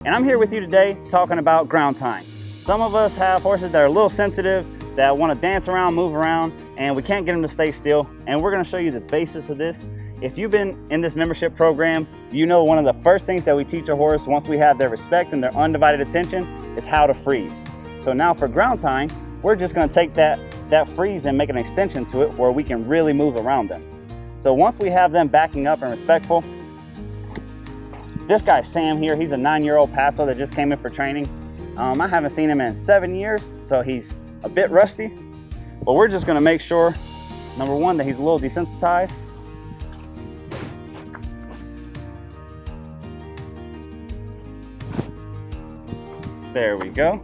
And I'm here with you today talking about ground tying. Some of us have horses that are a little sensitive, that want to dance around, move around, and we can't get them to stay still. And we're going to show you the basis of this. If you've been in this membership program, you know one of the first things that we teach a horse once we have their respect and their undivided attention is how to freeze. So now for ground tying, we're just going to take that freeze and make an extension to it where we can really move around them. So once we have them backing up and respectful, this guy Sam here, he's a 9-year-old Paso that just came in for training. I haven't seen him in 7 years, so he's a bit rusty, but we're just gonna make sure, number one, that he's a little desensitized. There we go.